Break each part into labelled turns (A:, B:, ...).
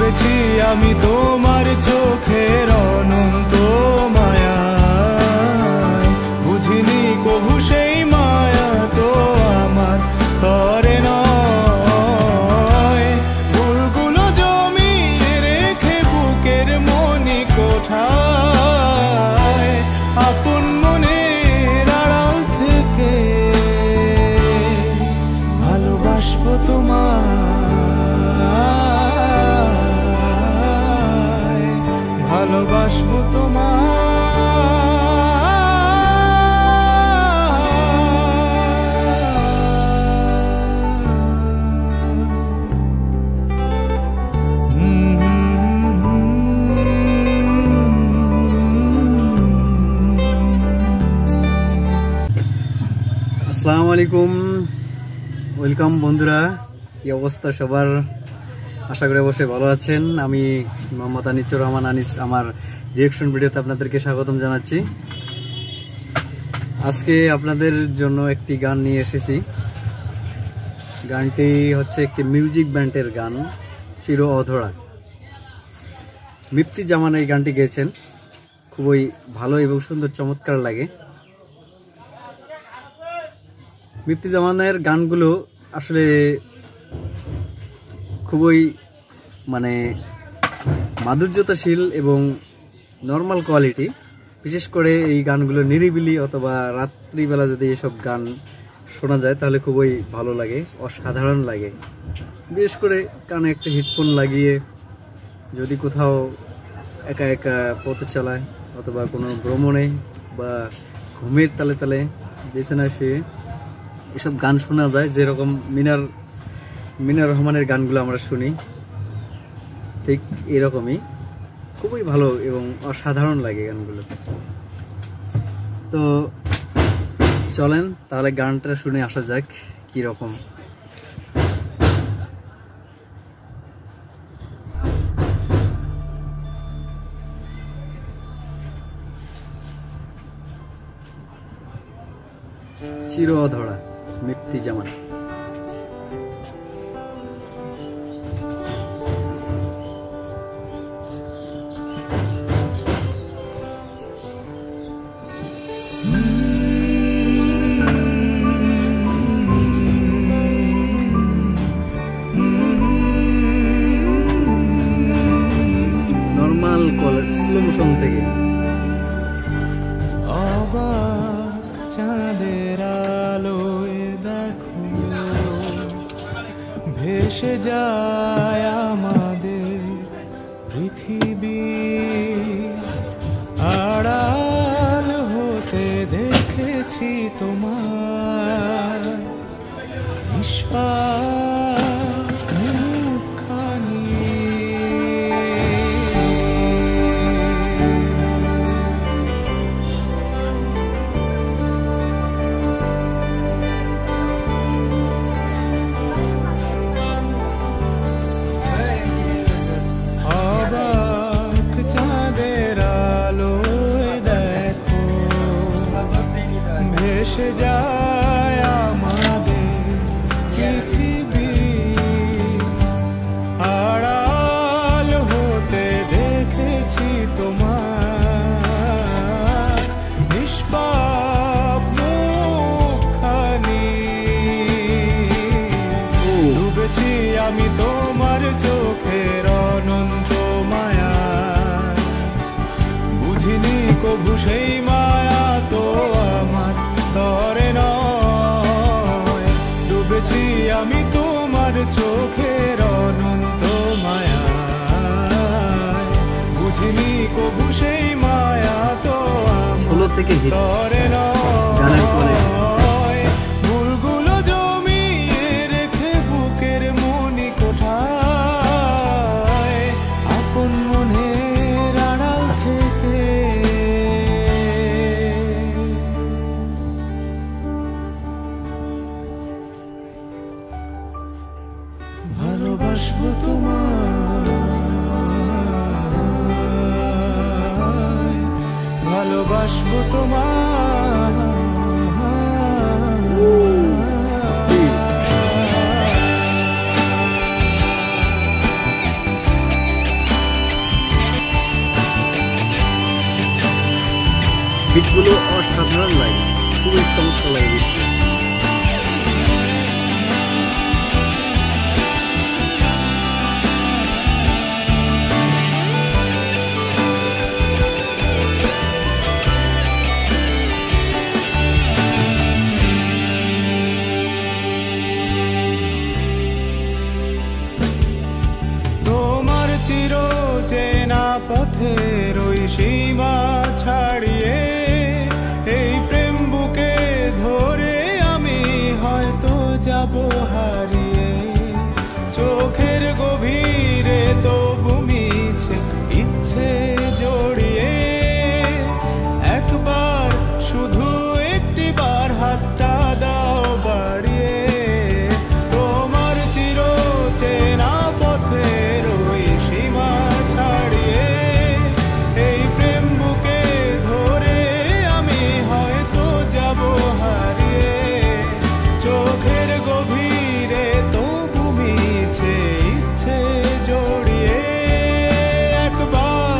A: ডুবেছি আমি তোমার চোখের অনন্ত মায়ায়, বুঝিনি কবু সেই মায়া তো আমার তরে নয়। ভুলগুলো জমিয়ে রেখে বুকের মনি কোঠায়, আপন মনের আড়াল থেকে ভালোবাসবো তোমায়, ভালোবাসবো তোমায়।
B: আসসালামু আলাইকুম, ওয়েলকাম বন্ধুরা। কি অবস্থা সবার? আশা করি অবশ্যই ভালো আছেন। আমি মোহাম্মদ আনিসুর রহমান আনিস, আমার রিঅ্যাকশন ভিডিওতে আপনাদেরকে স্বাগতম জানাচ্ছি। আজকে আপনাদের জন্য একটি গান নিয়ে এসেছি। গানটি হচ্ছে একটি মিউজিক ব্যান্ডের গান, চির অধরা। মিপ্তি জামান এই গানটি গেয়েছেন, খুবই ভালো এবং সুন্দর, চমৎকার লাগে। মিপ্তি জামানের গানগুলো আসলে খুবই মাধুর্যতাশীল এবং নর্মাল কোয়ালিটি। বিশেষ করে এই গানগুলো নিরিবিলি অথবা রাত্রিবেলা যদি এসব গান শোনা যায় তাহলে খুবই ভালো লাগে, অসাধারণ লাগে। বিশেষ করে কানে একটা হেডফোন লাগিয়ে যদি কোথাও একা একা পথে চালায় অথবা কোনো ভ্রমণে বা ঘুমের তালে তালে বিছানায় শুয়ে এসব গান শোনা যায়, যেরকম মিনার রহমানের গানগুলো আমরা শুনি, ঠিক এরকমই খুবই ভালো এবং অসাধারণ লাগে গানগুলো। তো চলেন তাহলে গানটা শুনে আসা যাক কীরকম। চির অধরা, মিপ্তি জামান। নর্মাল কোয়ালিটি, স্লো মোশন থেকে।
A: অবাক চাঁদের আলোয় দেখো ভেসে যায় আমাদের পৃথিবী, আড়াল হতে দেখেছি তোমার নিষ্পাপ মুখখানি। ভেসে যায় আমাদের পৃথিবী, আড়াল হতে দেখেছি তোমার নিষ্পাপ মুখখানি। ডুবেছি আমি তোমার চোখের অনন্ত মায়া, বুঝিনি কবু সেই মায়া তো আমার তরে নয়। ডুবেছি আমি তোমার চোখের অনন্ত মায়া, বুঝিনি কবু সেই মায়া তো আমার তরে নয়। ভুলগুলো জমিয়ে রেখে বুকের মনি কোঠায়, আপন মনের আড়াল থেকে ভালোবাসবো তোমায়, ভালোবাসবো তোমায়।
B: বিটগুলো অসাধারণ লাগে, খুবই চমৎকার লাগে বিটগুলো।
A: চির চেনা পথের ওই সীমা ছাড়িয়ে এই প্রেম বুকে ধরে আমি হয়তো যাব হারিয়ে। চোখের গভীরে তবু মিছে ইচ্ছে জড়িয়ে, একবার শুধু একটিবার হাতটা দাও বাড়িয়ে। তোমার চির চেনা পথের ওই সীমা ছাড়িয়ে এই প্রেম বুকে ধরে আমি হয়তো যাব হারিয়ে। চোখের গভীরে তবু মিছে ইচ্ছে জড়িয়ে, একবার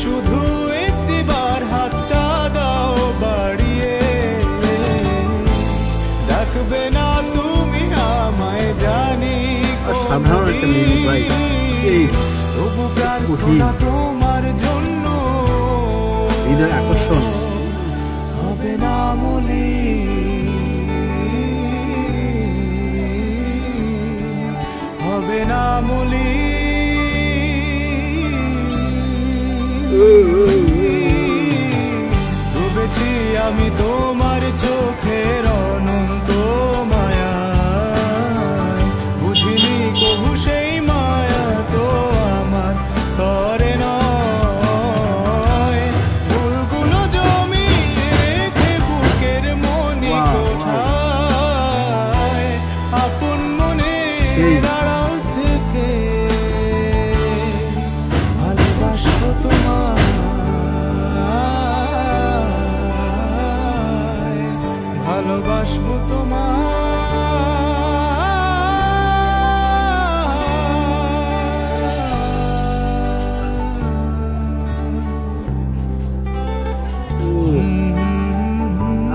A: শুধু একটিবার হাতটা দাও বাড়িয়ে। ডাকবে না তুমি আমায় জানি
B: সাধারণ একটা মিউজিক ভাই, এই
A: তবু প্রার্থনা তোমার জন্য
B: হৃদয় আকর্ষণ।
A: হবে না মলিন, হবে না মলিন। ডুবেছি আমি তোমার চোখের অনন্ত মায়ায়, বুঝিনি কবু সেই মায়া তো আমার তরে নয়। ফুলগুলো জমিয়ে রেখে বুকের মনি কোঠায়, আপন মনের আড়াল থেকে ভালোবাসবো তোমায়, ভালোবাসবো তোমায়।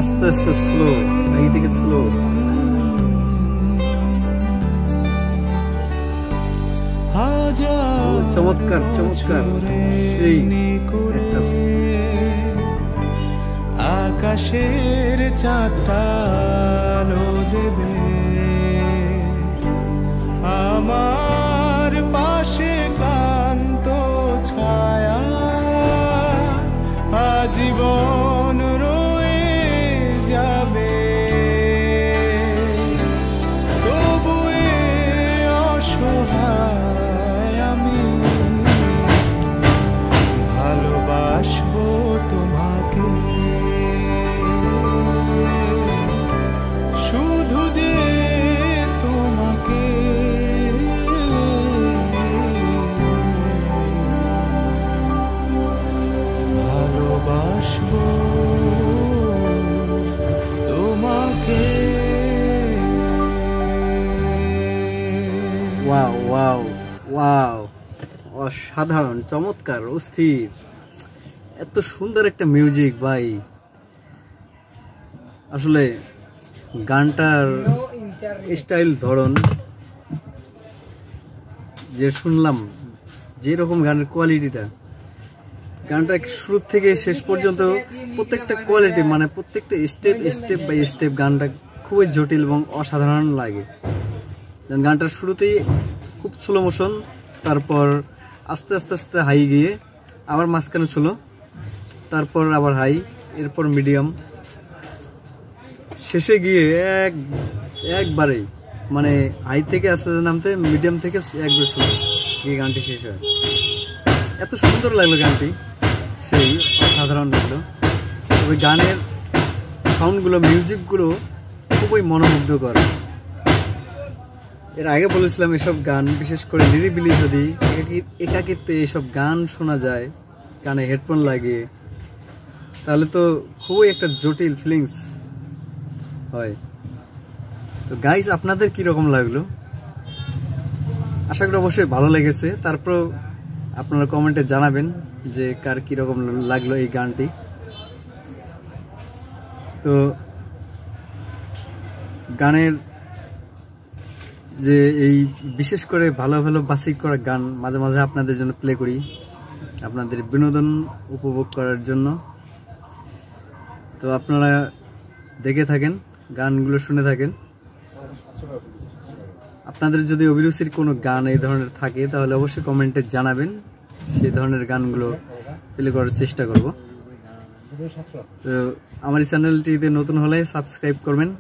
B: আস্তে আস্তে স্লো, আগে থেকে স্লো। চমৎকার চমৎকার, সেই একটা
A: আকাশের চাঁদটা আলো দেবে আমার পাশে ক্লান্ত ছায়া, আজীবন রয়ে যাবে। তবু এ অসহায় আমি ভালোবাসবো তোমাকে, শুধু যে তোমাকে। ভালোবাসবো তোমাকে।
B: ওয়াও ওয়াও ওয়াও, অসাধারণ, চমৎকার, অস্থির, এত সুন্দর একটা মিউজিক ভাই। আসলে গানটার স্টাইল, ধরন যে শুনলাম, যেরকম গানের কোয়ালিটিটা, গানটা শুরু থেকে শেষ পর্যন্ত প্রত্যেকটা কোয়ালিটি, মানে প্রত্যেকটা স্টেপ বাই স্টেপ গানটা খুবই জটিল এবং অসাধারণ লাগে। গানটার শুরুতেই খুব স্লো মোশন, তারপর আস্তে আস্তে আস্তে হাই গিয়ে আবার মাঝখানে স্লো, তারপর আবার হাই, এরপর মিডিয়াম, শেষে গিয়ে একবারেই মানে হাই থেকে আস্তে নামতে মিডিয়াম থেকে একবার স্লো গিয়ে গানটি শেষ হয়। এত সুন্দর লাগলো গানটি, সেই অসাধারণ লাগলো। ওই গানের সাউন্ডগুলো, মিউজিকগুলো খুবই মনোমুগ্ধকর। এর আগে বলেছিলাম, এসব গান বিশেষ করে নিরিবিলি যদি একাকিত্বে এসব গান শোনা যায় কানে হেডফোন লাগিয়ে, তাহলে তো খুবই একটা জটিল ফিলিংস হয়। তো গাইস, আপনাদের কীরকম লাগলো? আশা করি অবশ্যই ভালো লেগেছে। তারপর আপনারা কমেন্টে জানাবেন যে কার কীরকম লাগলো এই গানটি। তো গানের যে এই বিশেষ করে ভালো ভালো বাছাই করা গান মাঝে মাঝে আপনাদের জন্য প্লে করি, আপনাদের বিনোদন উপভোগ করার জন্য। তো আপনারা দেখে থাকেন, গানগুলো শুনে থাকেন। আপনাদের যদি অভিরুচির কোনো গান এই ধরনের থাকে তাহলে অবশ্যই কমেন্টে জানাবেন, সেই ধরনের গানগুলো প্লে করার চেষ্টা করব। তো আমার এই চ্যানেলটিতে নতুন হলে সাবস্ক্রাইব করবেন।